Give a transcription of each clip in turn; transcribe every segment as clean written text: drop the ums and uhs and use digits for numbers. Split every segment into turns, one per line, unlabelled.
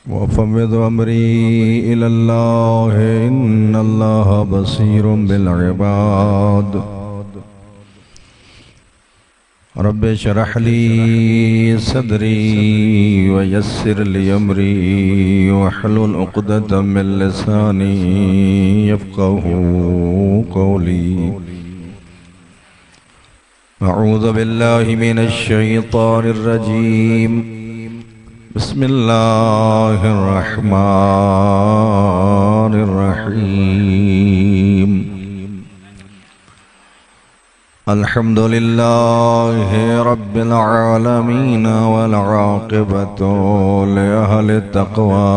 وفوض أمري إلى الله إن الله بصير بالعباد رب اشرح لي صدري ويسر لي أمري واحلل عقدة من لساني يفقهوا قولي أعوذ بالله من الشيطان الرجيم بسم الله الرحمن الرحيم الحمد لله رب العالمين والعاقبة لأهل التقوى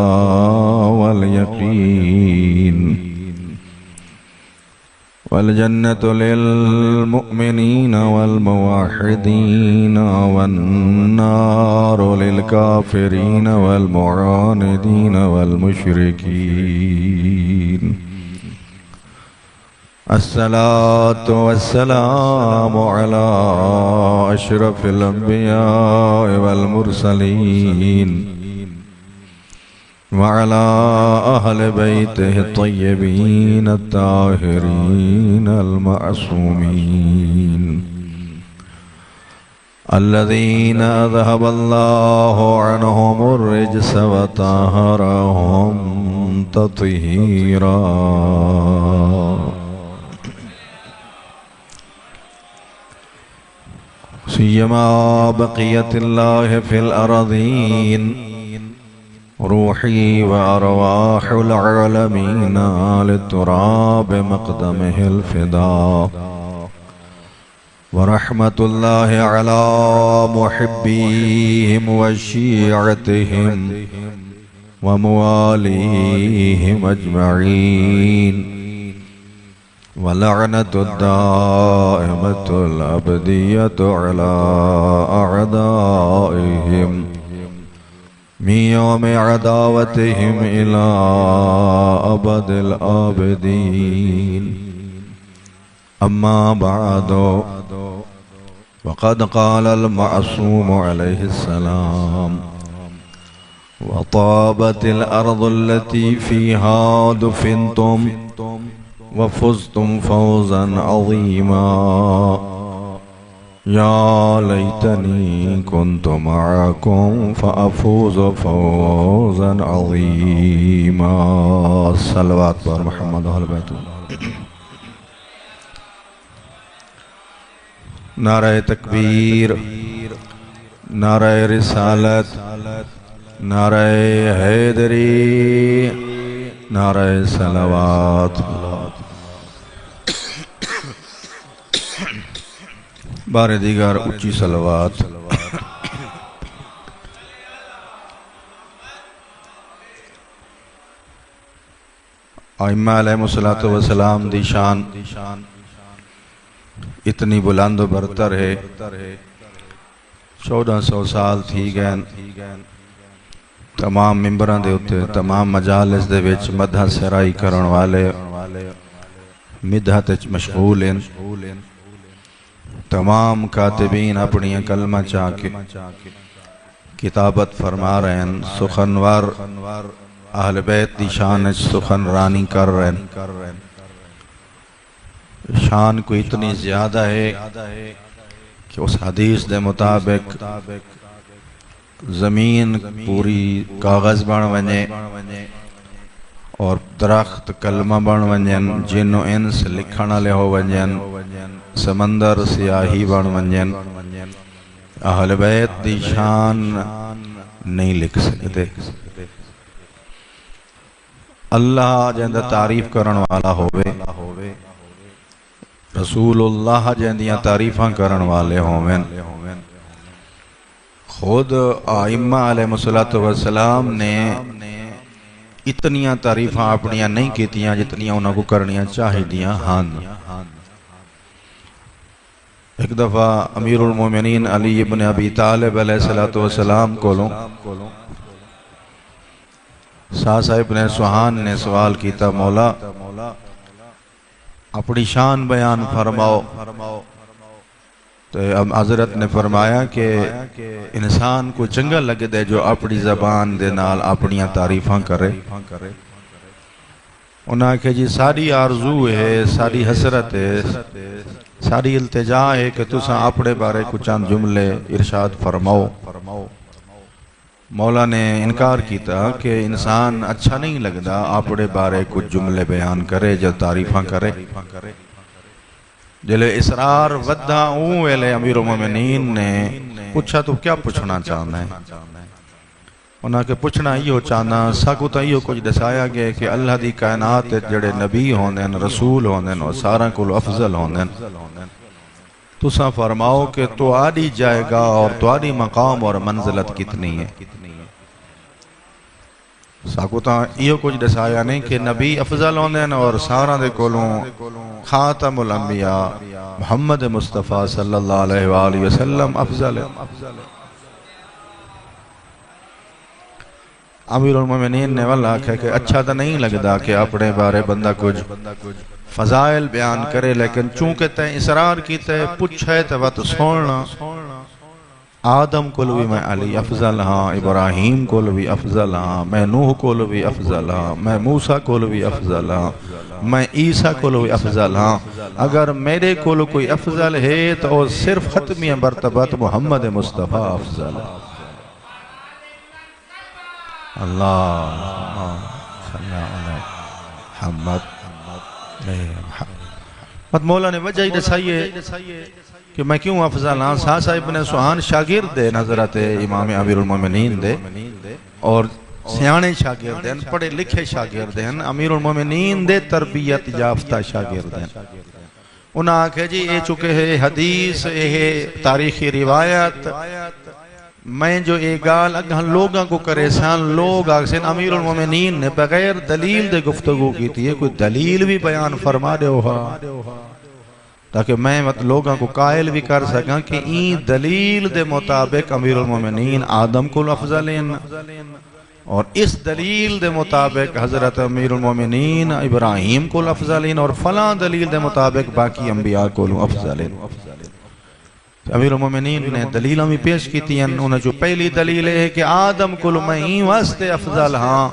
واليقين والجنة للمؤمنين والموحدين والنار للكافرين والمعاندين والمشركين الصلاة والسلام على أشرف الأنبياء والمرسلين وعلى أهل بيته الطيبين الطاهرين المعصومين الذين أذهب الله عنهم الرجس وطهرهم تطهيرا سيما بقية الله في الأرضين روحي وأرواح العالمين للتراب مقدمه الفداء ورحمة الله على محبيهم وشيعتهم ومواليهم أجمعين ولعنة الدائمة الأبدية على أعدائهم من يوم عداوتهم إلى أبد الآبدين أما بعد وقد قال المعصوم عليه السلام وطابت الأرض التي فيها دفنتم وفزتم فوزا عظيما يا ليتني كنت معكم فأفوز فوزا عظيما صلوات پر محمد و اہل بیت نعرہ تکبیر نعرہ رسالت نعرہ حیدری نعرہ صلوات بار دیگر اچھی صلوات ائمہ علیہ السلام دی شان اتنی بلند و برتر ہے 1400 سال تھی گئے تمام ممبران دے ہوتے تمام مجالس دے وچ مدح سرائی کرن والے مدحت مشغول ہیں تمام کاتبین اپنی کلمہ چاہ کے کتابت فرما رہے ہیں سخنور اہل بیت دی شان سخن رانی کر رہے ہیں شان کو اتنی زیادہ ہے کہ اس حدیث دے مطابق زمین پوری کاغذ بن ونجے اور درخت کلمہ بن ونجن جن و انس لکھنا لے ہو ونجن سمندر سیاہی بن ونجن اہل بیت دی شان نہیں لکھ سکتے اللہ جندہ تعریف کرن والا ہوئے رسول اللہ جندیاں تعریفاں کرن والے ہوئے خود آئمہ علیہ السلام نے اتنیاں تعریفاں اپنیاں نہیں کیتیاں جتنیاں انہوں کو کرنیاں چاہی دیاں ہاں ایک دفعہ امیر المومنین علی ابن ابی طالب علیہ السلام کو لوں ساسا ابن سوہان نے سوال کیتا مولا اپنی شان بیان فرماؤ تو حضرت نے فرمایا کہ انسان کو چنگا لگے دے جو اپنی زبان دے نال اپنی تعریفاں کرے. انہاں کہ جی ساری آرزو ہے، ساری حسرت ہے، ساری التجا ہے کہ تساں اپنے بارے کچھ چند جملے ارشاد فرماؤ. مولا نے انکار کیتا کہ انسان اچھا نہیں لگدا اپنے بارے کچھ جملے بیان کرے جو تعریفاں کرے. جلے اسرار ودھا اون ویلے امیر المومنین نے پوچھا تو کیا پوچھنا چاہنا ہے؟ انہاں کے پوچھنا ایو چاہنا ساکو تا ایو کچھ دسایا گئے کہ اللہ دی کائنات جڑے نبی ہوندن، رسول ہوندن اور سارا کل افضل ہوندن. تساں فرماؤ کہ تو آدھی جائے گا اور تو آدھی مقام اور منزلت کتنی ہے؟ ساکو تا ایو کچھ دسایا نہیں کہ نبی افضل ہوندن اور سارا دے کولوں خاتم الانبیاء محمد مصطفیٰ صلی اللہ علیہ وآلہ وسلم افضل ہے. امیر المومنین نے واللہ کہا کہ اچھا تو نہیں لگدا کہ اپنے بارے بندہ کچھ فضائل بیان کرے، لیکن چونکہ تے اصرار کی تے پوچھے تے وقت سوڑنا آدم کول بھی میں علی افضل ہاں، ابراہیم کول بھی افضل ہاں، میں نوح کول بھی افضل ہاں، میں موسیٰ کول بھی افضل ہاں، میں عیسیٰ کول بھی افضل ہاں. اگر میرے کول کوئی افضل ہے تو صرف ختمی مرتبت محمد مصطفیٰ افضل ہے. اللہ صلی اللہ علیہ محمد. مولا نے وجہ ہی دسائیے کہ میں کیوں افضل ہاں. ساسا ابن سوہان شاگرد دے حضرت امام امیر المومنین دے اور سیانے شاگرد ہیں، پڑھے لکھے شاگرد ہیں، امیر المومنین دے تربیت یافتہ شاگرد ہیں. انہاں آکھے جی اے چکے ہے حدیث، اے تاریخی روایت، میں جو ایک گال اگاں لوگاں کو کرے سان لوگ آکسین امیر المومنین نے بغیر دلیل دے گفتگو کی تھی. کوئی دلیل بھی بیان فرما دے ہوا تاکہ میں لوگاں کو قائل بھی کر سکاں کہ این دلیل دے مطابق امیر المومنین آدم کو افضل ہیں، اور اس دلیل دے مطابق حضرت امیر المومنین ابراہیم کو افضل ہیں، اور فلاں دلیل دے مطابق باقی انبیاء کو افضل ہیں. امیر المومنین نے دلیلہ میں پیش کی تھی. انہوں جو پہلی دلیل ہے کہ آدم کل میں ہی واسطے افضل ہاں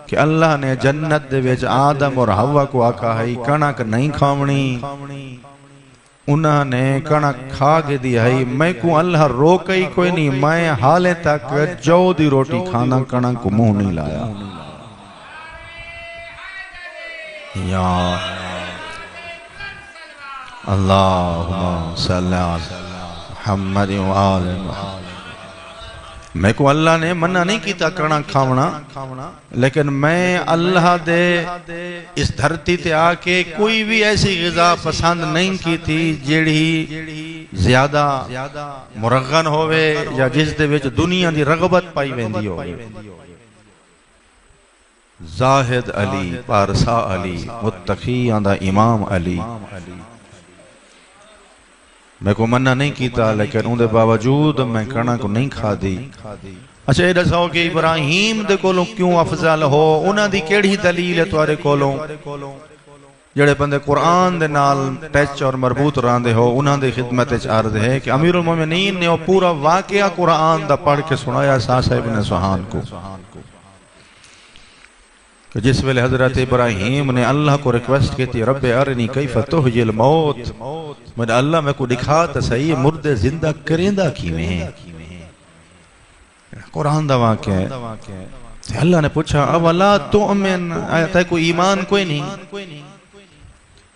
کہ اللہ نے جنت دے ویچ آدم اور حوا کو آکا ہے کنک نہیں کھاونی، انہوں نے کنک کھا کے دی ہے. میں کو اللہ روکئی کوئی نہیں، میں حالے تک جو دی روٹی کھانا کنک کو منہ نہیں لایا. یا اللہم صلی اللہ محمد وآل محمد. میں کو اللہ نے منع نہیں کیتا کرنا کھاونا، لیکن میں اللہ دے اس دھرتی تے آکے کوئی بھی ایسی غذا پسند نہیں کی تھی جیڑی زیادہ مرغن ہوئے یا جس دے وچ دنیا دی رغبت پائی ویندی ہوئے. زاہد علی، پارسا علی، متقی آندہ امام علی، میں کو منع نہیں کیتا لیکن ان دے باوجود میں کرنا کو نہیں کھا دی. اچھا یہ دساؤ کہ ابراہیم دے کولوں کیوں افضل ہو؟ انہاں دی کیڑی دلیل ہے تمہارے کولوں؟ جڑے بندے قرآن دے نال ٹچ اور مربوط راندے ہو انہاں دے خدمت عرض ہے کہ امیر المومنین نے وہ پورا واقعہ قرآن دا پڑھ کے سنایا ساسا ابن سوہان کو کہ جس ویلے حضرت ابراہیم نے اللہ کو ریکویسٹ کی تھی رب ارنی کیف تحیی الموت، میں اللہ میں کو دکھا تا صحیح مردے زندہ کریندہ کیویں ہیں. قرآن دا واقعہ ہے. اللہ نے پوچھا اولا تؤمن، تے کوئی ایمان کوئی نہیں،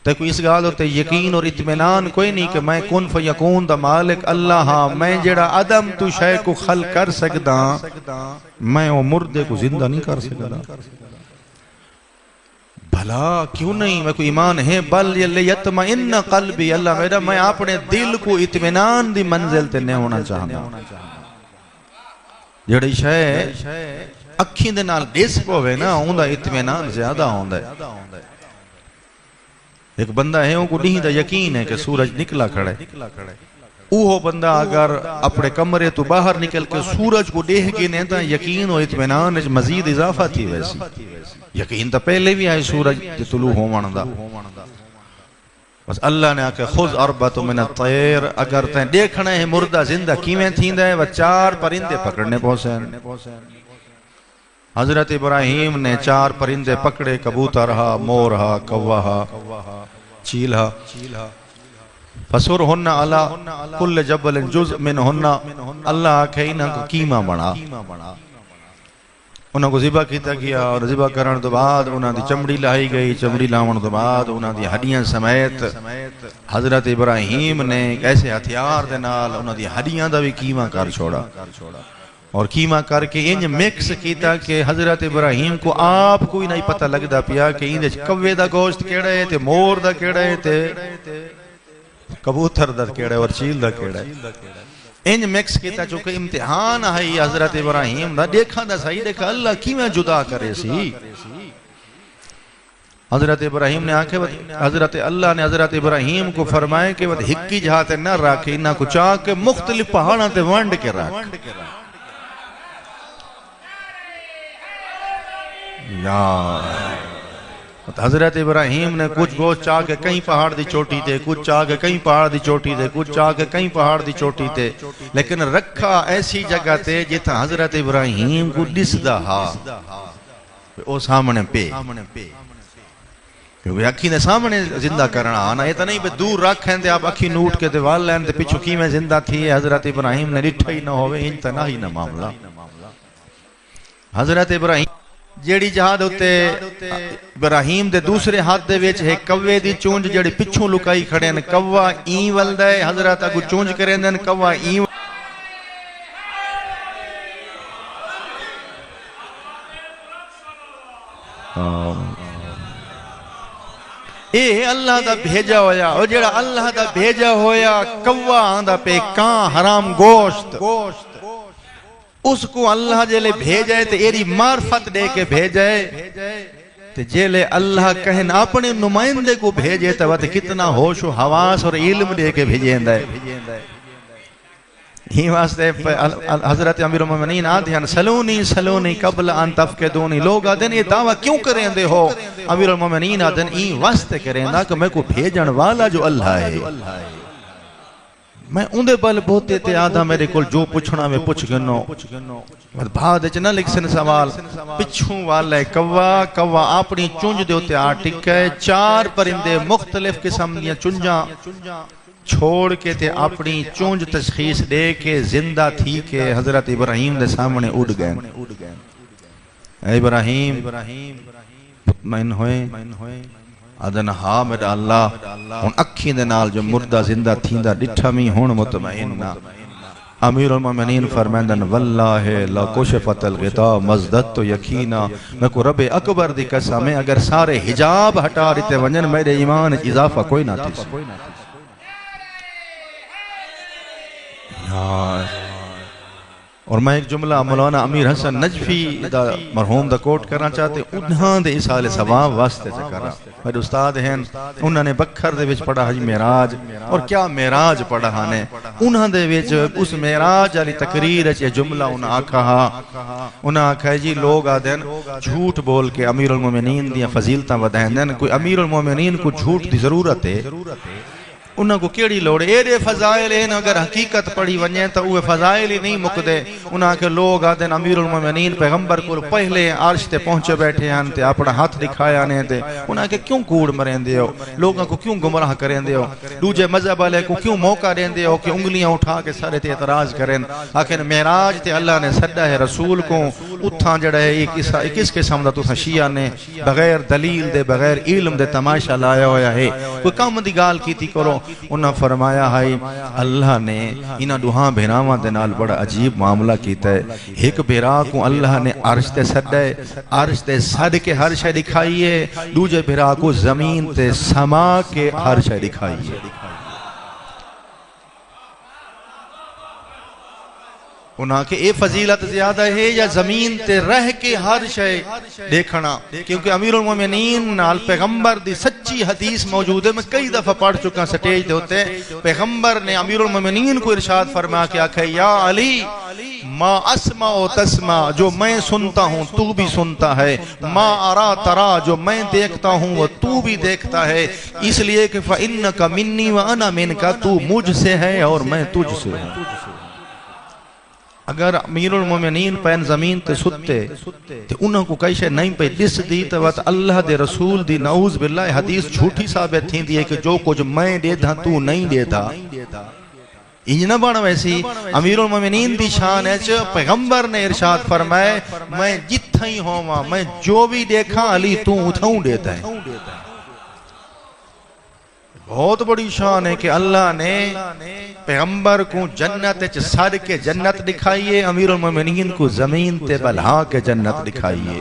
تے کوئی اس گالو تے یقین اور اطمینان کوئی نہیں کہ میں کن فیکون دا مالک اللہ ہاں، میں جڑا عدم تو شے کو خلق کر سکدا میں وہ مردے کو زندہ نہیں کر سکدا. بھلا کیوں نہیں، میں کوئی ایمان ہے. بل یطمئن قلبی، اللہ میرا میں اپنے دل کو اطمینان دی منزل تے نہیں ہونا چاہنا. جڑی شے اکھیں دے نال دس پوے نا اون دا اطمینان زیادہ ہوندا ہے. ایک بندہ ہے ان کو نہیں دا یقین ہے کہ سورج نکلا کھڑے، اوہ بندہ اگر اپنے کمرے تو باہر نکل کے سورج کو دیکھ کے نہیں تا یقین اور اطمینان مزید اضافہ تھی. ویسی یقین تا پہلے بھی آئے سورج طلوع ہو ماندا، بس اللہ نے آکھے خذ اربۃ من الطیر، اگر تیں دیکھنا ہے مردہ زندہ کیویں تھیندا ہے وہ 4 پرندے پکڑنے پہنچے۔ حضرت ابراہیم نے 4 پرندے پکڑے، کبوتر ہا، مور ہا، کوا ہا، چیل ہا۔ فسرہن علی کل جبل جزء منہن، اللہ آکھے انہاں کو کیما بنا، انہاں کو ذبح کیتا گیا، اور ذبح کرن تو بعد انہاں دی چمڑی لائی گئی، چمڑی لاؤن تو بعد انہاں دی ہڈیاں سمیت حضرت ابراہیم نے ایک ایسے ہتھیار دے نال انہاں دی ہڈیاں دا بھی کیما کر چھوڑا، اور کیما کر کے انج مکس کیتا کہ حضرت ابراہیم کو آپ کوئی نہیں پتہ لگدا پیا کہ اندے کوے دا گوشت کیڑا ہے تے مور دا کیڑا ہے تے کبوتر دا کیڑا ہے اور چیل دا کیڑا ہے۔ انج مکس کیتا چونکہ امتحان ہے حضرت ابراہیم دا، دیکھا دا صحیح دیکھا اللہ کیویں جدا کرے سی۔ حضرت ابراہیم نے آنکھیں حضرت اللہ نے حضرت ابراہیم کو فرمائے کہ وہ ہکی جہاں نہ رکھے، انہاں کو چاہ کے مختلف پہاڑاں تے ونڈ کے رکھ۔ یا حضرت ابراہیم نے کچھ گوشت چاہ کے کئی پہاڑ دی چوٹی تے، کچھ چاہ کے کئی پہاڑ دی چوٹی تے، کچھ چاہ کے کئی پہاڑ دی چوٹی تے، لیکن رکھا ایسی جگہ تے جتھا حضرت ابراہیم کو دسدا ہا او سامنے پہ، کیونکہ اکھی نے سامنے زندہ کرنا آنا، یہ تو نہیں بھی دور رکھ ہیں تے آپ اکھی نوٹ کے دیوال لین تے پچھو کی میں زندہ تھی، حضرت ابراہیم نے ڈٹھا ہی نہ ہوئے، انج تے نہ ہی نہ معاملہ۔ حضرت ابراہیم جیڑی جہاد ہوتے ابراہیم دے دوسرے ہاتھ دے ویچ ہے کوے دی چونج جیڑی پچھوں لکائی کھڑے ہیں، کوا این ولدہ ہے، حضرت اگو چونج کریں دیں کوا این اے اللہ دا بھیجا ہویا، اور جیڑا اللہ دا بھیجا ہویا کوا آندہ پہ کان حرام گوشت، اس کو اللہ جلے بھیجائے تے ایری معرفت دے کے بھیجائے تے جلے اللہ کہن اپنے نمائندے کو بھیجے تے وقت کتنا ہوش و حواس اور علم دے کے بھیجیں دے۔ ہی واسطے حضرت امیر المومنین آدھے ہیں سلونی قبل ان تفقدونی، لوگ آدھے ہیں یہ دعویٰ کیوں کریں دے ہو؟ امیر المومنین آدھے ہیں یہ واسطے کریں دا کہ میں کو بھیجن والا جو اللہ ہے، میں اندے بل بہتے تے آدھا میرے کل جو پوچھنا میں پوچھ گنو، بھاد چنہ لکھ سن سوال پچھوں والا کوا اپنی چونج دے ہوتے آٹکے، 4 پرندے مختلف قسم دیا چونجاں چھوڑ کے تے اپنی چونج تشخیص دے کے زندہ تھی کہ حضرت ابراہیم دے سامنے اڑ گئے۔ اے ابراہیم مطمئن ہوئے، آدھن ہاں میرا اللہ، ان اکھیں دے نال جو مردہ زندہ تھیندہ ڈٹھا میں ہون مطمئن۔ امیر المومنین فرمیندن واللہ لا کشفت الغطاء مزدت تو یقینا، میں کو رب اکبر دی قسم ہے اگر سارے حجاب ہٹا دیتے ونجن میرے ایمان اضافہ کوئی نہ تھی۔ اور میں ایک جملہ مولانا امیر حسن نجفی دا مرحوم دا کوٹ کرنا چاہتے، انہاں دے اسال ثواب واسطے سے کرا، میرے استاد ہیں، انہوں نے بکھر دے وچ پڑھا حج معراج، اور کیا معراج پڑھا ہانے، انہوں دے وچ اس معراج علی تقریر یہ جملہ انہاں آکھا جی لوگ آدھیں جھوٹ بول کے امیر المومنین دیا فضیلتاں ودائیں دیں، کوئی امیر المومنین کو جھوٹ دی ضرورت ہے، انہاں کو کیڑی لوڑے، ایرے فضائل ہیں اگر حقیقت پڑھی ونجیں تو وہ فضائل ہی نہیں مکدے۔ انہاں کے لوگ آدھیں امیر المومنین پیغمبر کو پہلے عرش تے پہنچے بیٹھے ہیں تے اپنا ہاتھ دکھایا نہیں تے، انہاں کے کیوں کوڑ مریں دے ہو، لوگوں کو کیوں گمراہ کریں دے ہو، دوجے مذہب والے کو کیوں موقع دیں دے ہو کہ انگلیاں اٹھا کے سارے تے اعتراض کریں۔ آخر معراج تے اللہ نے سڈا ہے رسول کو، اتھاں جڑا ہے کس قسم دا تساں شیعہ نے بغیر دلیل دے بغیر علم دے تماشا لایا ہویا ہے، کوئی کام دی گال کیتی کرو۔ انہاں فرمایا ہے اللہ نے انہاں دوہاں بھیراواں دے نال بڑا عجیب معاملہ کیتا ہے، ایک بھیرا کو اللہ نے عرش تے سڈے، عرش تے سڈ کے ہر شے دکھائی ہے، دوجے بھیرا کو زمین تے سما کے ہر شے دکھائی ہے۔ انہاں کے اے فضیلت زیادہ ہے یا زمین تے رہ کے ہر شے دیکھنا؟ کیونکہ امیر المومنین نال پیغمبر دی سچی حدیث موجود ہے، میں کئی دفعہ پڑھ چکا سٹیج دے ہوتے ہیں۔ پیغمبر نے امیر المومنین کو ارشاد فرما کے آکھا یا علی ما اسمع و تسمع، جو میں سنتا ہوں تو بھی سنتا ہے، ما ارا ترا، جو میں دیکھتا ہوں وہ تو بھی دیکھتا ہے، اس لیے کہ فَإِنَّكَ مِنِّي وَأَنَا مِنْكَ، تو مجھ سے ہے اور میں تجھ سے ہوں۔ اگر امیر المومنین پین زمین تے ستے تے انہوں کو کئی شے نہیں پہ دس دی تو وقت اللہ دے رسول دی نعوذ باللہ حدیث جھوٹی ثابت تھی دی کہ جو کچھ میں دے تھا تو نہیں دے تھا۔ یہ نہ بنا ویسی امیر المومنین دی شان ہے چھ پیغمبر نے ارشاد فرمائے میں جتھا ہی ہوں میں جو بھی دیکھا علی تو اتھاؤں دیتا ہے۔ بہت بڑی شان ہے کہ اللہ نے پیغمبر کو جنت سر کے جنت دکھائیے، امیر المومنین کو زمین تے بلہا کے جنت دکھائیے۔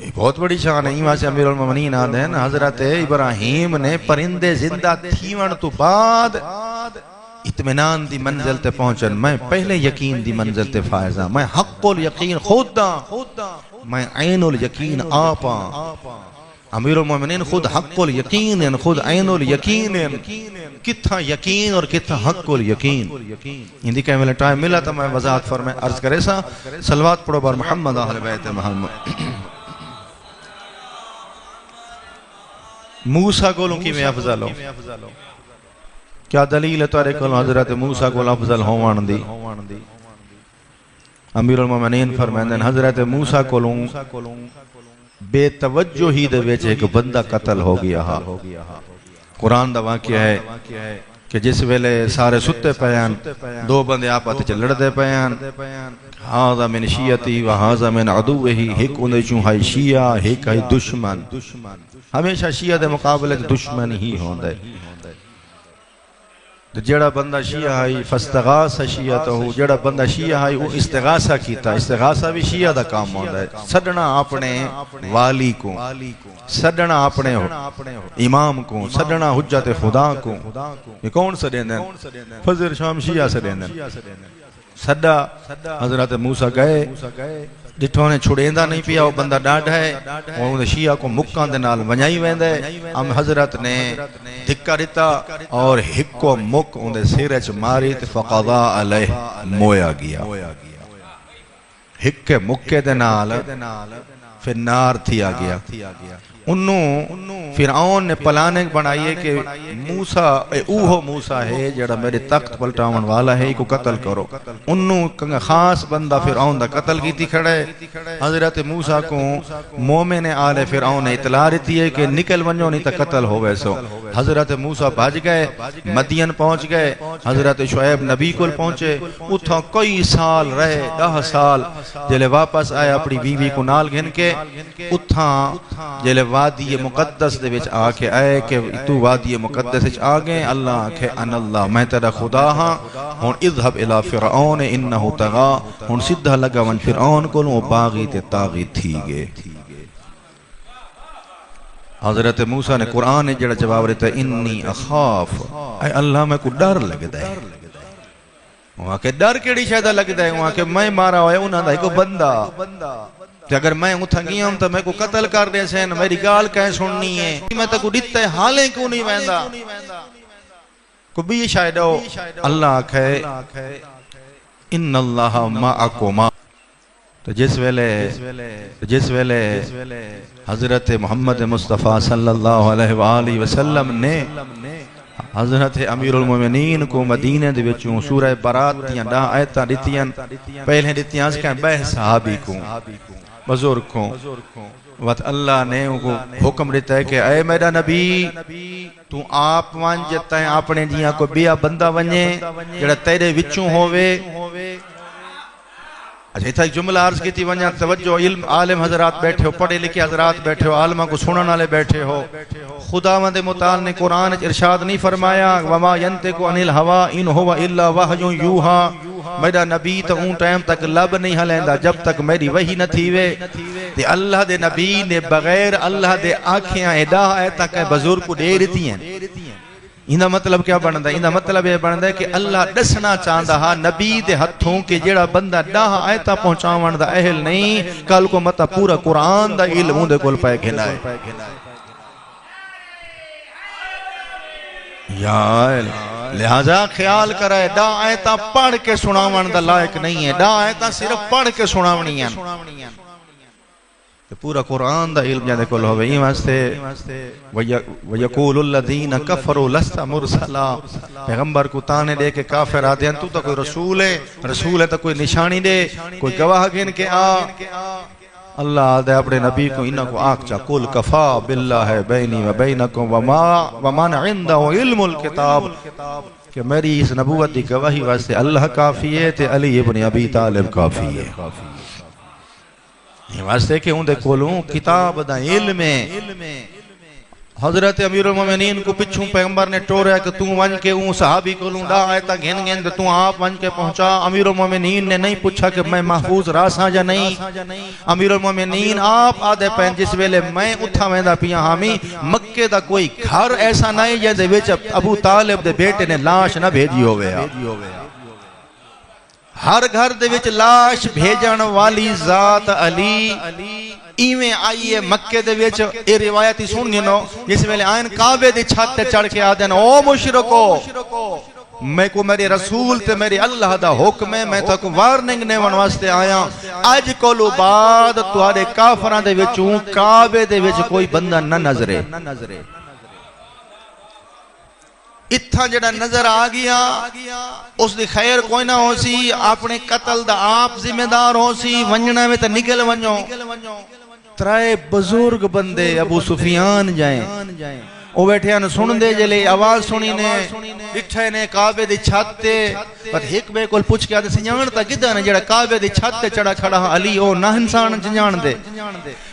یہ بہت بڑی شان ہے۔ ایمان سے امیر المومنین آدھے ہیں حضرت ابراہیم نے پرندے زندہ تھیون تو بعد اطمینان دی منزل تے پہنچن، میں پہلے یقین دی منزل تے فائزہ، میں حق الیقین خود دا، میں عین الیقین آپا۔ امیر المومنین خود حق الیقین، خود عین الیقین، کتھا یقین اور کتھا حق الیقین۔ اندھی کہیں ملے ٹائم ملا تو میں وضاحت فرمائے عرض کرے سا صلوات پڑھو بار محمد اہل بیت محمد۔ موسیٰ کو لوں کی میں افضل ہوں، کیا دلیل ہے تارے کلوں حضرت موسیٰ کو افضل ہوان دی؟ امیر المومنین فرمائیں حضرت موسیٰ کو لوں بے توجہ ہی دے ویچے ایک بندہ قتل ہو گیا ہا۔ قرآن دا واقعہ ہے کہ جس ویلے سارے ستے پیان دو بندے آپاتے چھ لڑ دے پیان، ہاذا من شیعتی و ہاذا من عدوہی، ایک اندھے چون ہائی شیعہ ایک ہائی دشمن۔ ہمیشہ شیعہ دے مقابلے دشمن ہی ہوں دے۔ جڑا بندہ شیعہ ہائی فاستغاث شیعتہو، جڑا بندہ شیعہ ہائی وہ استغاثہ کیتا، استغاثہ بھی شیعہ دا کام ہوتا ہے، سڈنا اپنے والی کو، سڈنا اپنے امام کو، سڈنا حجت خدا کو۔ یہ کون سڈیں دیں؟ فضل شام شیعہ سڈیں دیں۔ سڈا حضرت موسیٰ گئے جتوں نے چھڑیندہ نہیں پیا وہ بندہ ڈاڑھ ہے اور انہیں شیعہ کو مکان دے نال ونجائی ویندے۔ ہم حضرت نے دھکا دیتا اور ہک کو مک انہیں سیرچ ماری فقضا علیہ مویا گیا۔ ہک کے مکے دے نال پھر نار تھیا گیا۔ انہوں فرعون نے پلانے بنائیے کہ موسیٰ اوہو موسیٰ ہے جڑا میرے تخت پلٹاون والا ہے کو قتل کرو۔ انہوں خاص بندہ فرعون دا قتل کی تھی کھڑے۔ حضرت موسیٰ کو مومن آل فرعون نے اطلاع رہتی ہے کہ نکل ونجو نہیں تا قتل ہوئے سو۔ حضرت موسیٰ بھاج گئے، مدین پہنچ گئے، حضرت شعیب نبی کو پہنچے، اتھا کئی سال رہے، 10 سال جلے واپس آئے اپنی بیوی کو نال گھن کے، اتھا جلے وادی مقدس دے وچ آکے آئے کہ تو وادی مقدس وچ آگئے، اللہ کہ ان اللہ میں تیرا خدا ہاں، ہون اذهب الى فرعون انہو تغا، ہون سدھا لگا ون فرعون کو لوں باغی تے تاغی تھی گے۔ حضرت موسیٰ نے قرآن نے جڑا جواب رہتا ہے انی اخاف، اے اللہ میں کو ڈر لگتا ہے۔ وہاں کہ ڈر کیڑی شاید لگتا ہے، وہاں کہ میں مارا ہوئے انہاں دا ایک بندہ کہ اگر میں اتھا گیا ہوں تو میں کو قتل کر دے سین، میری گال کہیں سننی ہے، میں تو کو دیتا ہے حالیں کیوں نہیں ویندہ کو بھی شاید ہو۔ اللہ کہے ان اللہ معکما۔ تو جس ویلے حضرت محمد مصطفیٰ صلی اللہ علیہ وآلہ وسلم نے حضرت امیر المومنین کو مدینہ دے وچوں سورہ برات دیاں 10 آیتاں دتیاں، پہلے دتیاں اس کے بہ صحابی کو بزرگ کو، وقت اللہ نے ان کو حکم دیتا ہے کہ اے میرا نبی تو آپ وان جتا ہے اپنے جیاں کو بیا بندہ ونجے جڑا تیرے وچوں ہوئے۔ اچھا اتھا ایک جملہ عرض کی تھی ونجا توجہ، علم عالم حضرات بیٹھے ہو، پڑھے لکھے حضرات بیٹھے ہو، عالمہ کو سنن والے بیٹھے ہو۔ خداوند متعال نے قرآن ارشاد نہیں فرمایا وما ينطق عن الهوى ان هو الا وحی یوحى، میرا نبی تو اون ٹائم تک لب نہیں ہلیندا جب تک میری وحی نہ تھیوے۔ تے اللہ دے نبی نے بغیر اللہ دے آنکھیاں ادا ہے تک بزرگ کو دے رہتی ہیں، اندا مطلب کیا بندا ہے؟ اندا مطلب یہ بندا ہے کہ اللہ دسنا چاہندا ہا نبی دے ہتھوں کہ جڑا بندہ 10 آیتاں پہنچاون دا اہل نہیں کل کو متا پورا قرآن دا علم اون دے کول پے گھنا ہے یا لہذا خیال کرے 10 آیتاں پڑھ کے سناون دا لائق نہیں ہے 10 آیتاں صرف پڑھ کے سناونی ہیں پورا قرآن دا علم جاندے کول ہوئے یہ واسطے وَيَقُولُ الَّذِينَ كَفَرُوا لَسْتَ مُرْسَلًا پیغمبر کو تانے دے کے کافر آتے ہیں تو کوئی رسول ہے تو کوئی نشانی دے کوئی گواہ گن کے اللہ دے اپنے نبی کو انہا کو آنکھ چا قُلْ كَفَا بِاللَّهِ بَيْنِي وَبَيْنَكُمْ وَمَنْ عِنْدَهُ علم الكتاب کہ میری اس نبوت دی گواہی واسطے اللہ کافی ہے تے علی ابن ابی طالب کافی ہے یہ واسطے کہ اندے کولوں کتاب دا علم ہے حضرت امیر المومنین کو پچھوں پیغمبر نے ٹوریا کہ تُوں ون کے اون صحابی کولوں دا آیتا گھن گھن دے تُوں آپ ون کے پہنچا امیر المومنین نے نہیں پوچھا کہ میں محفوظ راساں جا نہیں امیر المومنین آپ آدھے پہن جس ویلے میں اتھا ویندہ پیا ہامی مکے دا کوئی گھر ایسا نہیں جے دے وچ ابو طالب دے بیٹے نے لاش نہ بھیجی ہوئے ہر گھر دے وچ لاش بھیجن والی ذات علی ایویں آئیے مکے دے وچ اے روایتی سن گنو جس ویلے آئین کعبے دی چھت تے چڑھ کے آدن او مشرکو میں کو میرے رسول تے میرے اللہ دا حکم ہے میں تک وارننگ نے ون واسطے آیا اج کولو بعد تواڈے کافراں دے وچوں کعبے دے وچ کوئی بندہ نہ نظرے اتھا جڑا نظر آگیا اس دی خیر کوئی نہ ہو سی اپنے قتل دا آپ ذمہ دار ہو سی ونجنا میں تا نکل ونجو ترائے بزرگ بندے ابو سفیان جائیں او بیٹھے ہیں سن دے جلے آواز سنی نے ڈٹھے نے کعبے دی چھت تے پر ایک بے کول پوچھ کے آدھے سنجانتا گدھا نے جڑا کعبے دی چھت تے چڑھا کھڑا علی او نہ انسان سنجان دے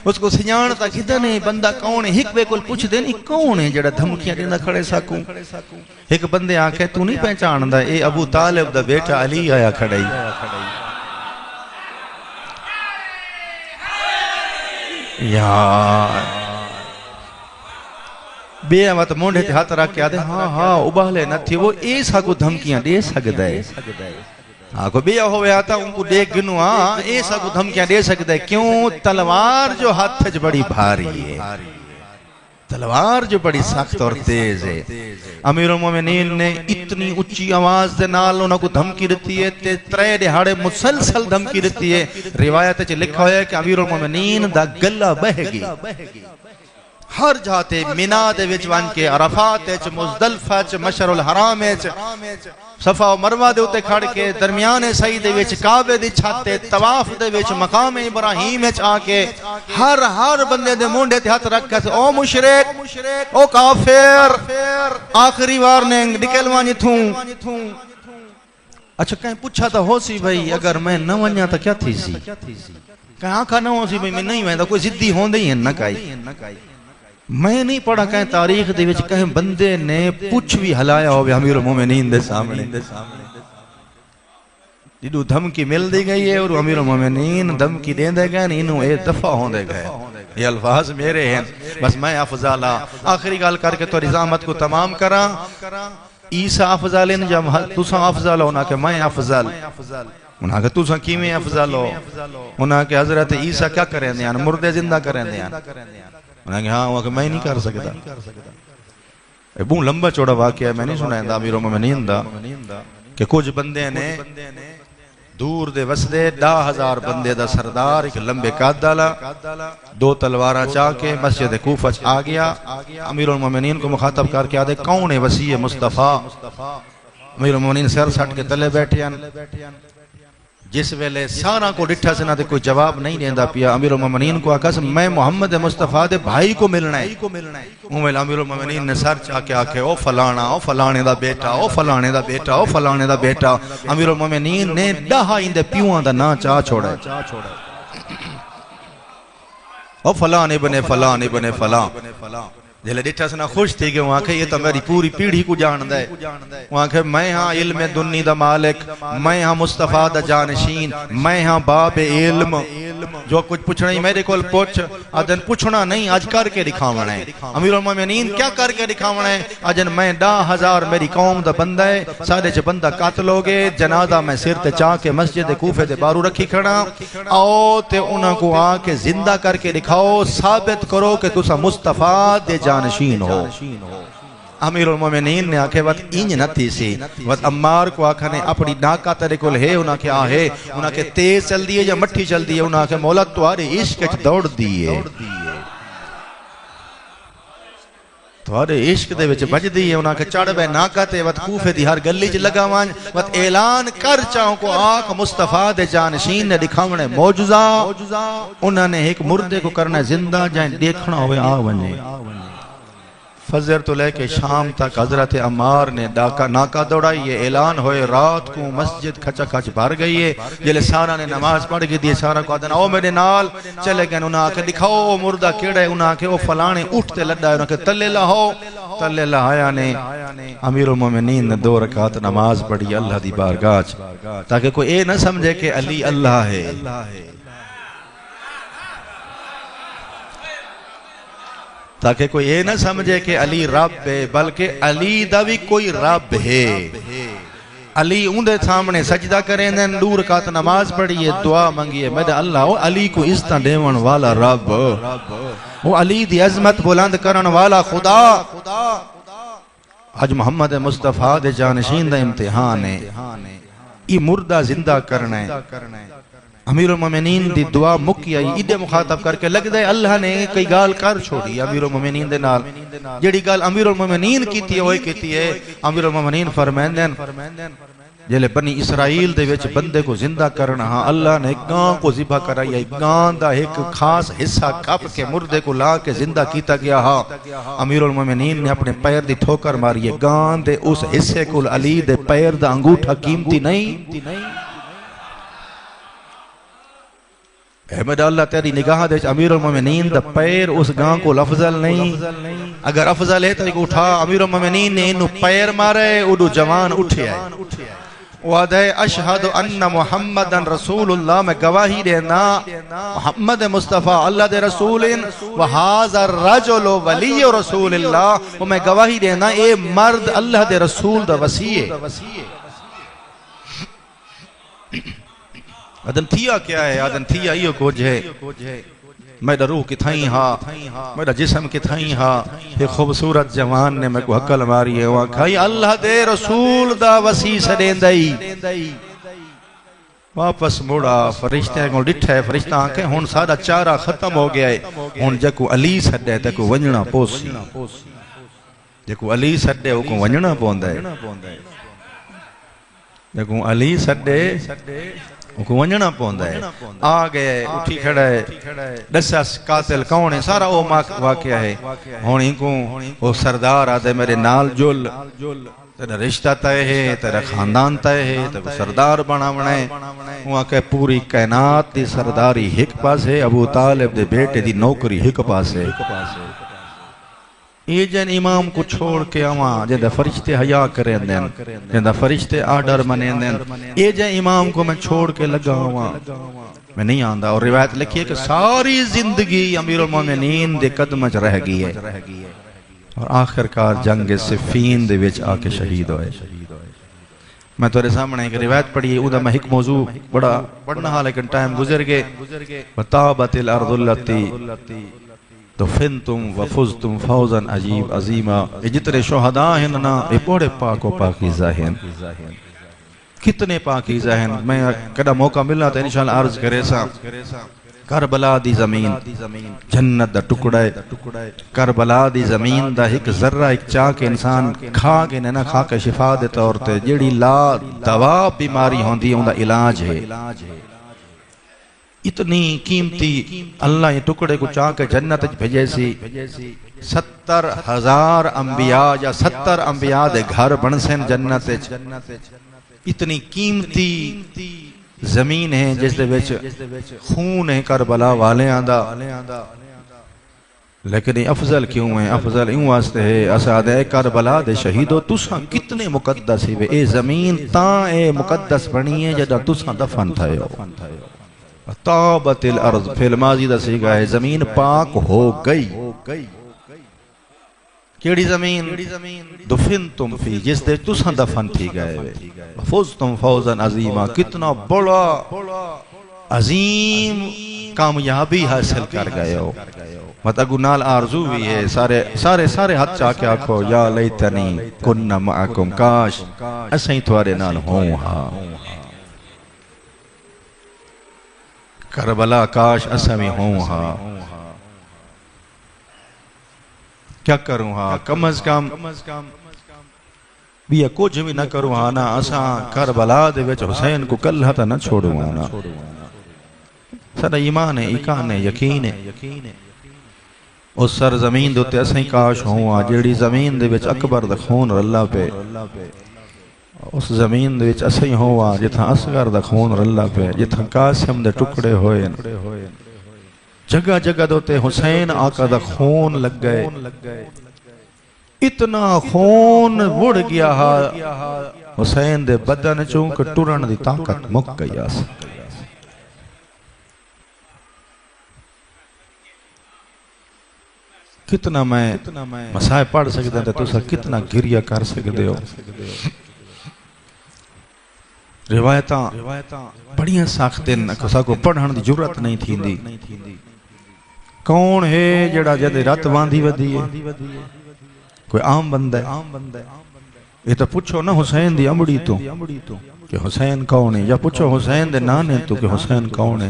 اس کو سنجانتا گدھا نے بندہ کون ہے ایک بے کول پوچھ دے نہیں کون ہے جڑا دھمکیاں دینا کھڑے ساکوں ایک بندے آنکھے تو نہیں پہچان دا اے ابو طالب دا بیٹا علی آیا کھڑائی یا بے آوات مونڈے تے ہاتھ رکھ کے آدھے ہاں ابالے نہ تھی وہ ایسا کو دھمکیاں دے سکتا ہے کو بے ہوئے آتا ان کو دیکھ گنو ایسا کو دھمکیاں دے سکتا ہے کیوں تلوار جو ہاتھ بڑی بھاری ہے تلوار جو بڑی سخت اور تیز ہے امیر المومنین نے اتنی اچھی آواز دے نال انہوں کو دھمکی رہتی ہے تے ترے دہاڑے مسلسل دھمکی رہتی ہے روایت چ لکھا ہویا ہے کہ امیر المومنین دا گلہ بہ گی ہر جاتے منہ دے وچ وان کے عرفات وچ مزدلفہ وچ مشعر الحرام وچ صفا و مروہ دے اتے کھڑ کے درمیان سعی دے وچ کعبے دی چھت تے طواف دے وچ مقام ابراہیم وچ آ کے ہر بندے دے مونڈے تے ہاتھ رکھ کے او مشرک او کافر آخری وارننگ نکلوانی تھوں اچھا کہیں پوچھا تا ہو سی بھائی اگر میں نہ ونیا تا کیا تھی سی کہیں آنکھا نہ ہو سی بھائی میں نہیں ویندا کوئی ضدی ہوندے ہی نہ کائی میں نہیں پڑھا کہیں تاریخ دے وچ کہیں بندے نے پوچھ بھی ہلایا ہوئے امیر المومنین دے سامنے جدو دھمکی مل دی گئی ہے اور امیر المومنین دھمکی دین دے گئے انہوں اے دفع ہوں دے گئے یہ الفاظ میرے ہیں بس میں افضالا آخری گال کر کے تو رضامت کو تمام کرا عیسیٰ افضال ان جب تساں افضال ہونا کہ میں افضال انہاں کہ تساں کیمیں افضال ہو انہاں کہ حضرت عیسیٰ کیا کریں دے مردے زندہ کریں دے انہاں کہ ہاں وہ کہ میں نہیں کر سکتا بہت لمبا چوڑا واقعہ ہے میں نہیں سنا ہے امیر المومنین دا کہ کچھ بندے نے دور دے وسدے 10,000 بندے دا سردار ایک لمبے قد ڈالا 2 تلوارہ چاہ کے مسجد کوفہ آ گیا امیر المومنین کو مخاطب کر کے آدھے کون ہے وسیع مصطفیٰ امیر المومنین سر سٹ کے تلے بیٹھے جس ویلے سارا کو ڈٹھا سے نہ دے کوئی جواب نہیں دیندہ پیا امیر المومنین کو آکھا میں محمد مصطفیٰ دے بھائی کو ملنا ہے ویلے امیر المومنین نے سر چاہ کے آکھے او فلانا او فلانے دا بیٹا او فلانے دا بیٹا او فلانے دا بیٹا امیر المومنین نے 10 اندے پیوان دا نا چاہ چھوڑا ہے او فلان ابن فلان ابن فلان جلے ڈٹھا سے نہ خوش تھی کہ وہاں کہ یہ تو میری پوری پیڑھی کو جان دے وہاں کہ میں ہاں علم دنی دا مالک میں ہاں مصطفیٰ دا جانشین میں ہاں باب علم جو کچھ پوچھنا ہی میرے کول پوچھ آدن پوچھنا نہیں آج کر کے دکھاونا ہے امیر المومنین کیا کر کے دکھاونا ہے آجن میں 10,000 میری قوم دا بندہ ہے سارے چ بندہ قاتل ہو گئے جنازہ میں سر تے چاہ کے مسجد کوفے دے بارو رکھی کھڑا آؤ تے انہاں کو آ کے زندہ کر کے دکھاؤ ثابت کرو کہ تسا مصطفیٰ دے جانشین ہو امیر المومنین نے آکھے وقت اینج نہ تھی سی وقت عمار کو آکھا نے اپنی ناکہ تیرے کل ہے انہاں کے آہے انہاں کے تیز چل دیئے یا مٹھی چل دیئے انہاں کے مولا توارے عشق دوڑ دیئے توارے عشق دے وچ بج دیئے انہاں کے چڑھ بے ناکہ تے وقت کوفے دی ہر گلی چ لگا وانج وقت اعلان کر چاہوں کو آکھ مصطفیٰ دے جانشین نے دکھاونے موجزہ انہاں نے ایک مردے کو کرنا زندہ جائیں دیکھنا ہوئے آونے فجر تو لے کے شام تک حضرت عمار نے ناکہ دوڑائی یہ اعلان ہوئے رات کو مسجد کھچا کھچ بھر گئی ہے جلے سارا نے نماز پڑھ گئی دیئے سارا کو آدھنا او میرے نال چلے گئے انہاں کے دکھاؤ مردہ کیڑے انہاں کے او فلانے اٹھتے لڑا ہے انہاں کے تلے لہو تلے لہایا نے امیر المومنین نے 2 رکعت نماز پڑھی اللہ دی بارگاہ تاکہ کوئی اے نہ سمجھے کہ علی اللہ ہے تاکہ کوئی یہ نہ سمجھے کہ علی رب ہے بلکہ علی دا بھی کوئی رب ہے علی اندے سامنے سجدہ کریں دیں 2 رکعت نماز پڑھئے دعا منگیے میرے اللہ وہ علی کو عزت دیون والا رب وہ علی دی عظمت بلند کرن والا خدا آج محمد مصطفیٰ دے جانشین دا امتحان ہے یہ مردہ زندہ کرنا ہے امیر المومنین دی دعا مکی آئی ایڈے مخاطب کر کے لگ دے اللہ نے کئی گال کر چھوڑی امیر المومنین دے نال جڑی گال امیر المومنین کیتی ہے وہی کیتی ہے امیر المومنین فرمائندن جلے بنی اسرائیل دے وچ بندے کو زندہ کرنا ہاں اللہ نے گاں کو ذبح کرائی ہے گاں دا ایک خاص حصہ کپ کے مردے کو لا کے زندہ کیتا گیا ہاں امیر المومنین نے اپنے پیر دی ٹھوکر ماری ہے گاں دے اس حصے کو علی دے پیر دا انگوٹھا قیمتی نہیں احمد اللہ تیری نگاہ دے امیر المومنین دا پیر اس گاں کو افضل نہیں اگر افضل ہے تو ایک اٹھا امیر المومنین نے انہوں پیر مارے اڈو جوان اٹھے آئے وعدہ اشہد ان محمدن رسول اللہ میں گواہی دینا محمد مصطفیٰ اللہ دے رسول وہذا الرجل ولی رسول اللہ میں گواہی دینا اے مرد اللہ دے رسول دا وسیع آدن تھیا کیا ہے آدن تھیا ایو کچھ ہے میرا روح کی تھائیں ہاں میرا جسم کی تھائیں ہاں ایک خوبصورت جوان نے میں کو حقل ماری ہے وہاں کھائی اللہ دے رسول دا وسیع سدین دائی واپس موڑا فرشتے کو ڈٹھا ہے فرشتہ آنکھیں ہون سارا چارہ ختم ہو گیا ہے ہون جکو علی سڈے تکو ونجنا پوسی جکو علی سڈے وہ کو ونجنا پوندا ہے جکو علی سڈے کو ونجنا پوندا ہے آگئے اٹھی کھڑا ہے دسس قاتل کون ہے سارا وہ واقعہ ہے ہونی کو وہ سردار آدھے میرے نال جل تیرا رشتہ تائے ہے تیرا خاندان تائے ہے تیرا سردار بنا بنائے وہاں کہ پوری کائنات دی سرداری ہک پاس ہے ابو طالب دے بیٹے دی نوکری ہک پاس ہے یہ جن امام کو چھوڑ کے آواں جن فرشتے حیاء کریں دین جن فرشتے آڈر منیں دین یہ جن امام کو میں چھوڑ کے لگا ہوا میں نہیں آندہ اور روایت لکھی ہے کہ ساری زندگی امیر المومنین دے قدمچ رہ گئی ہے اور آخرکار جنگ صفین دے وچ آکے شہید ہوئے میں تورے سامنے ایک روایت پڑھی ہے اوہ میں ایک موضوع بڑا پڑھنا ہاں لیکن ٹائم گزر گئے وَتَابَتِ الْأَرْضُ الَّتِي دفنتم وفزتم فوزا عجیب عظیمہ یہ جتنے شہداء ہیں نا یہ بڑے پاک و پاکیزہ ہیں کتنے پاکیزہ ہیں میں کدا موقع ملنا تھا انشاءاللہ عرض کرے سا کربلا دی زمین جنت دا ٹکڑے کربلا دی زمین دا ایک ذرہ ایک چاک انسان کھا کے نہ کھا کے شفا دے طور تے جڑی لا دوا بیماری ہوندی ہے ان دا علاج ہے اتنی قیمتی اللہ یہ ٹکڑے کو چاہ کے جنت بھیجے سی 70,000 انبیاء یا 70 انبیاء دے گھر بن سن جنت اتنی قیمتی زمین ہے جس دے وچ خون ہے کربلا والے آندہ لیکن یہ افضل کیوں ہے افضل ایوں واسطے ہے اسعد کربلا دے شہیدو تساں کتنے مقدس ہی اے زمین تاں اے مقدس بنی ہے جدہ تساں دفن تھے ہو طابت الارض فی الماضی دا سیغہ ہے زمین پاک ہو گئی. کیڑی زمین؟ دفنتم فی جس دے تساں دفن تھی گئے وے. فوزتم فوزا عظیما کتنا بڑا عظیم کامیابی حاصل کر گئے ہو. مطلب نال آرزو بھی ہے سارے ہاتھ چاہ کے آکھو یا لیتنی کننا معکم کاش اسیں توارے نال ہوں. ہاں کربلا کاش اسیں میں ہوں. ہاں کیا کروں؟ ہاں کم از کم بھی کچھ بھی نہ کروں. ہاں نا اساں کربلا دے وچ حسین کو کلہ تا نہ چھوڑوں. ہاں سارا ایمان ہے، ایقان ہے، یقین ہے. اس سرزمین دوتے اسیں کاش ہوں جیڑی زمین دے وچ اکبر دا خون رلا پہ. اس زمین دے وچ اسیں ہوں جتھاں اصغر دا خون رلا پہ، جتھاں قاسم دے ٹکڑے ہوئے. جگہ جگہ دوتے حسین آقا دا خون لگ گئے. اتنا خون وڑ گیا حسین دے بدن چونکہ ٹرن دی طاقت مک گئی. کتنا میں مسائل پڑھ سکتے ہیں تو کتنا گریہ کر سکتے ہو. روایتاں بڑیاں ساختیں کسا کو پڑھن دی جرات نہیں تھی دی. کون ہے جڑا جدے رات باندھی ودی ہے؟ کوئی عام بندہ ہے؟ یہ تو پوچھو نا حسین دی امڑی تو کہ حسین کون ہے، یا پوچھو حسین دے نانے تو کہ حسین کون ہے.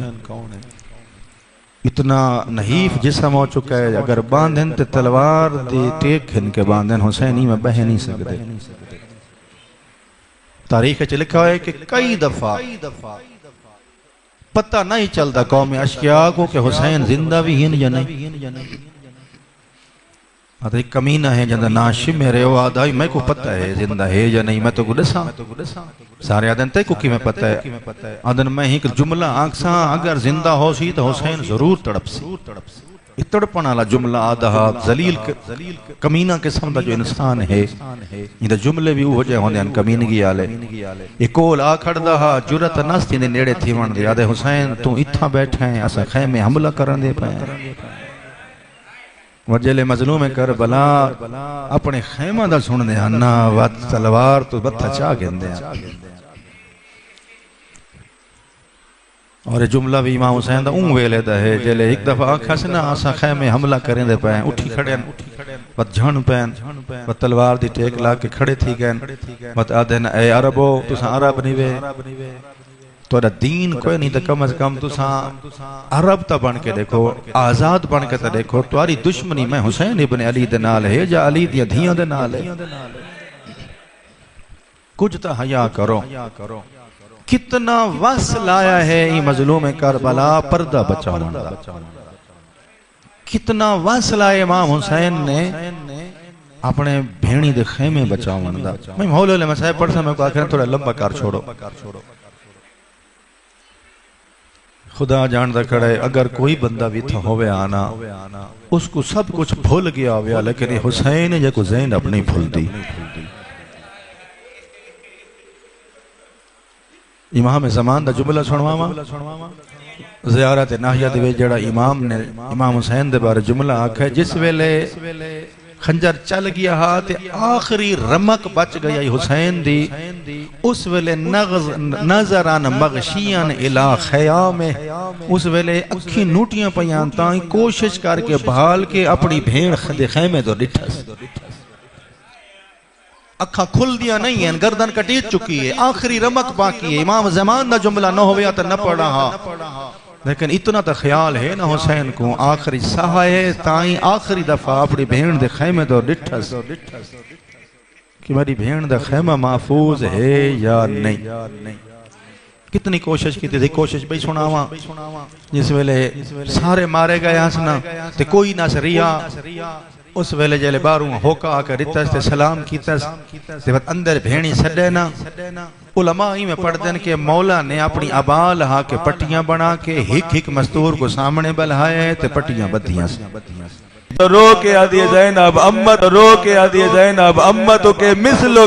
اتنا نحیف جسم ہو چکا ہے، اگر باندھن تے تلوار دی ٹیک ہن کے باندھن حسینی میں بہ نہیں سکتے. تاریخ چ لکھا ہے کہ کئی دفعہ پتہ نہیں چلتا قوم اشقیاء کو کہ حسین زندہ بھی ہیں یا نہیں. ایک کمینہ ہے جندہ ناشی میرے ہو آدھائی میں کو پتہ ہے زندہ ہے یا نہیں. میں تو گلساں سارے آدھن تے کو کی میں پتہ ہے. آدھن میں ہی کہ جملہ آنکساں اگر زندہ ہو سی تو حسین ضرور تڑپ سی. یہ تڑپن والا جملہ آدھا ذلیل کمینہ قسم دا جو انسان ہے یہ دا جملے بھی ہو جائے ہوندے ہیں کمینگی آلے. یہ کول آکھڑ دا جرت نستی دے نیڑے تھی وان دے. آدھے حسین تو اتھا بیٹھے ہیں اسا خیمے حملہ کرن دے پائیں. وجل مظلوم کربلا اپنے خیمہ دا سن دے ہنہ وات تلوار تو بتھا چاہ گندے ہیں. اور یہ جملہ بھی امام حسین دا ویلے دا ہے جلے ایک دفعہ آنکھا سے نا آسا خیمے حملہ کریں دے پائیں. اٹھی کھڑے بات جھن پین بات تلوار دی ٹیک لا کے کھڑے تھی گئن بات آدھے اے عربو تساں عرب نہیں وے تو دین کوئی نہیں. تو کم از کم تساں عرب تا بن کے دیکھو، آزاد بن کے تا دیکھو. تواری دشمنی میں حسین ابن علی دے نال ہے یا علی دیا دھیاں دے نال ہے؟ کچھ تا حیاء کرو. کتنا وصل آیا ہے یہ مظلوم کربلا پردہ بچاؤں دا. کتنا وصل آیا امام حسین نے اپنے بھینی دے خیمے بچاؤں دا. میں مولو لے مسائل پڑھ سا میں کو آخر تھوڑا لمبا کار چھوڑو. خدا جاندہ کھڑے اگر کوئی بندہ بھی تھا ہوئے آنا اس کو سب کچھ بھول گیا ہویا، لیکن یہ حسین یا کو زینب نہیں بھول دی. امام زمان دا جملہ سنواما زیارت ناحیہ دے جڑا امام نے امام حسین دے بارے جملہ آکھا ہے جس ویلے خنجر چل گیا تے آخری رمک بچ گیا حسین دی. اس ویلے نظران مغشیان الہ خیام اس ویلے اکھی نوٹیاں پیان تائیں کوشش کر کے بھال کے اپنی بھیڑ دے خیمے دو ڈٹھس. اکھا کھل دیا نہیں ہیں، گردن کٹیٹ چکی ہے، آخری رمک باقی ہے. امام زمان دا جملہ نہ ہویا تا نہ پڑھا ہاں، لیکن اتنا تا خیال ہے نا حسین کو آخری سہائے تائیں آخری دفعہ اپنی بھین دے خیمے دو ڈٹھس کہ میری بھین دے خیمہ محفوظ ہے یا نہیں. کتنی کوشش کی تھی. کوشش بھی سناواں جس ویلے سارے مارے گئے ہنسنا تے کوئی نہ سریا. اس ویلے جلے باروں ہوکا آکر اتس تے سلام کیتس تے بعد اندر بھینی سڈینا. علماء ہی میں پڑھ دیں کہ مولا نے اپنی عبال ہاں کے پٹیاں بنا کے ہک مستور کو سامنے بلہائے تے پٹیاں بدھیاں سے رو کے آدھی زینب امت رو کے آدھی زینب امتو کے مثلو